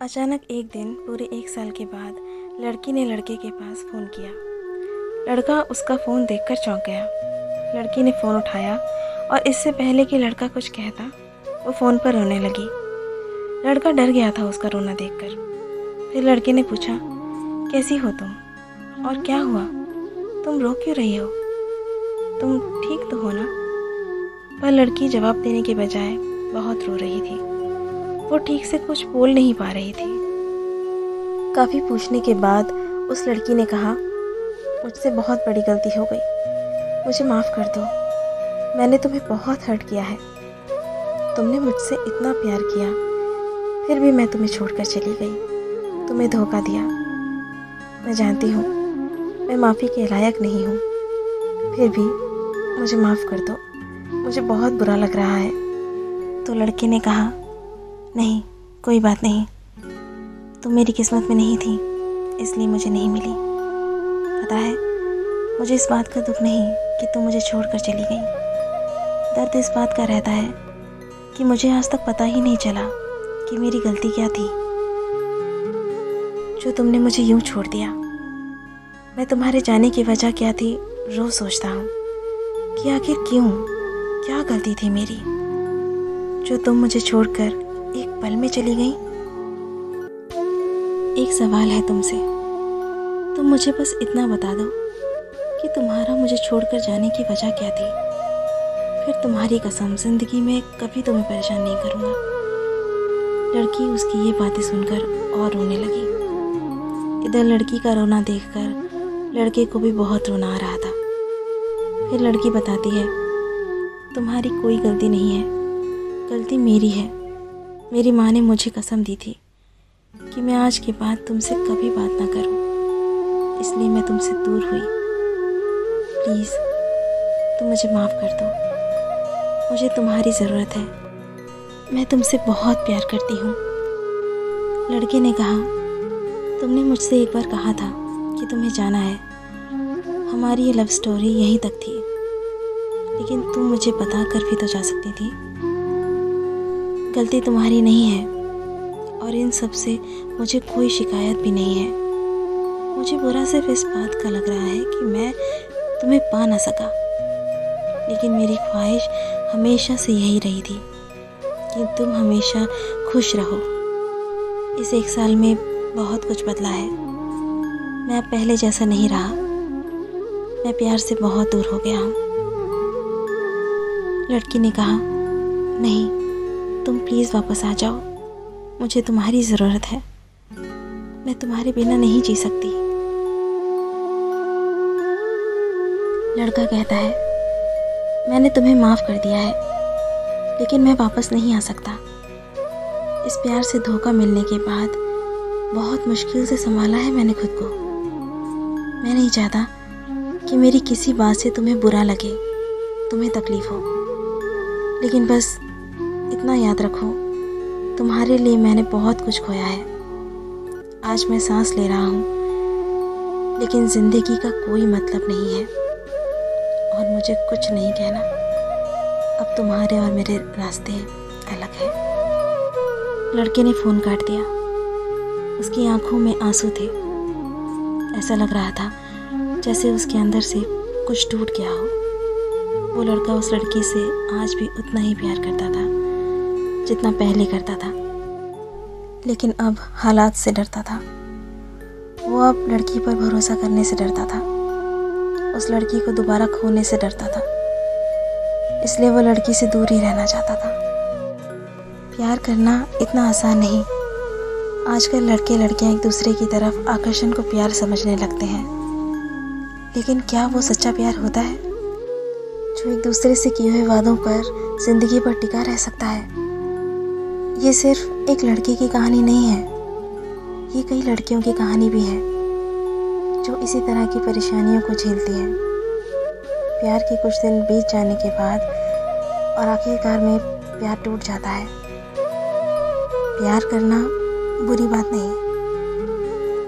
अचानक एक दिन पूरे 1 साल के बाद लड़की ने लड़के के पास फ़ोन किया। लड़का उसका फ़ोन देखकर चौंक गया। लड़की ने फ़ोन उठाया और इससे पहले कि लड़का कुछ कहता वो फ़ोन पर रोने लगी। लड़का डर गया था उसका रोना देखकर। फिर लड़के ने पूछा, कैसी हो तुम और क्या हुआ, तुम रो क्यों रही हो, तुम ठीक तो हो ना? पर लड़की जवाब देने के बजाय बहुत रो रही थी। वो ठीक से कुछ बोल नहीं पा रही थी। काफ़ी पूछने के बाद उस लड़की ने कहा, मुझसे बहुत बड़ी गलती हो गई, मुझे माफ़ कर दो। मैंने तुम्हें बहुत हर्ट किया है। तुमने मुझसे इतना प्यार किया, फिर भी मैं तुम्हें छोड़कर चली गई, तुम्हें धोखा दिया। मैं जानती हूँ मैं माफ़ी के लायक नहीं हूँ, फिर भी मुझे माफ़ कर दो, मुझे बहुत बुरा लग रहा है। तो लड़के ने कहा, नहीं कोई बात नहीं, तुम मेरी किस्मत में नहीं थी इसलिए मुझे नहीं मिली। पता है मुझे इस बात का दुख नहीं कि तुम मुझे छोड़कर चली गई, दर्द इस बात का रहता है कि मुझे आज तक पता ही नहीं चला कि मेरी गलती क्या थी जो तुमने मुझे यूं छोड़ दिया। मैं तुम्हारे जाने की वजह क्या थी रोज़ सोचता हूँ कि आखिर क्यों, क्या गलती थी मेरी जो तुम मुझे छोड़कर एक पल में चली गई। एक सवाल है तुमसे, तुम मुझे बस इतना बता दो कि तुम्हारा मुझे छोड़कर जाने की वजह क्या थी, फिर तुम्हारी कसम ज़िंदगी में कभी तुम्हें परेशान नहीं करूँगा। लड़की उसकी ये बातें सुनकर और रोने लगी। इधर लड़की का रोना देखकर लड़के को भी बहुत रोना आ रहा था। फिर लड़की बताती है, तुम्हारी कोई गलती नहीं है, गलती मेरी है। मेरी माँ ने मुझे कसम दी थी कि मैं आज के बाद तुमसे कभी बात ना करूं, इसलिए मैं तुमसे दूर हुई। प्लीज़ तुम मुझे माफ़ कर दो, मुझे तुम्हारी ज़रूरत है, मैं तुमसे बहुत प्यार करती हूँ। लड़के ने कहा, तुमने मुझसे एक बार कहा था कि तुम्हें जाना है, हमारी ये लव स्टोरी यहीं तक थी, लेकिन तुम मुझे बता कर भी तो जा सकती थी। गलती तुम्हारी नहीं है और इन सब से मुझे कोई शिकायत भी नहीं है। मुझे बुरा सिर्फ इस बात का लग रहा है कि मैं तुम्हें पा ना सका, लेकिन मेरी ख्वाहिश हमेशा से यही रही थी कि तुम हमेशा खुश रहो। इस 1 साल में बहुत कुछ बदला है, मैं अब पहले जैसा नहीं रहा, मैं प्यार से बहुत दूर हो गया हूँ। लड़की ने कहा, नहीं तुम प्लीज़ वापस आ जाओ, मुझे तुम्हारी ज़रूरत है, मैं तुम्हारे बिना नहीं जी सकती। लड़का कहता है, मैंने तुम्हें माफ़ कर दिया है, लेकिन मैं वापस नहीं आ सकता। इस प्यार से धोखा मिलने के बाद बहुत मुश्किल से संभाला है मैंने खुद को। मैं नहीं चाहता कि मेरी किसी बात से तुम्हें बुरा लगे, तुम्हें तकलीफ़ हो, लेकिन बस इतना याद रखो, तुम्हारे लिए मैंने बहुत कुछ खोया है। आज मैं सांस ले रहा हूँ, लेकिन ज़िंदगी का कोई मतलब नहीं है और मुझे कुछ नहीं कहना। अब तुम्हारे और मेरे रास्ते अलग हैं। लड़के ने फ़ोन काट दिया। उसकी आंखों में आंसू थे। ऐसा लग रहा था जैसे उसके अंदर से कुछ टूट गया हो। वो लड़का उस लड़की से आज भी उतना ही प्यार करता था जितना पहले करता था, लेकिन अब हालात से डरता था। वो अब लड़की पर भरोसा करने से डरता था, उस लड़की को दोबारा खोने से डरता था, इसलिए वो लड़की से दूर ही रहना चाहता था। प्यार करना इतना आसान नहीं। आजकल लड़के लड़कियां एक दूसरे की तरफ आकर्षण को प्यार समझने लगते हैं, लेकिन क्या वो सच्चा प्यार होता है जो एक दूसरे से किए हुए वादों पर ज़िंदगी भर टिका रह सकता है? ये सिर्फ एक लड़के की कहानी नहीं है, ये कई लड़कियों की कहानी भी है जो इसी तरह की परेशानियों को झेलती हैं। प्यार के कुछ दिन बीत जाने के बाद और आखिरकार में प्यार टूट जाता है। प्यार करना बुरी बात नहीं,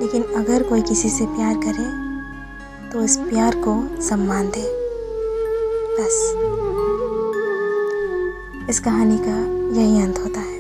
लेकिन अगर कोई किसी से प्यार करे तो इस प्यार को सम्मान दे। बस इस कहानी का यही अंत होता है।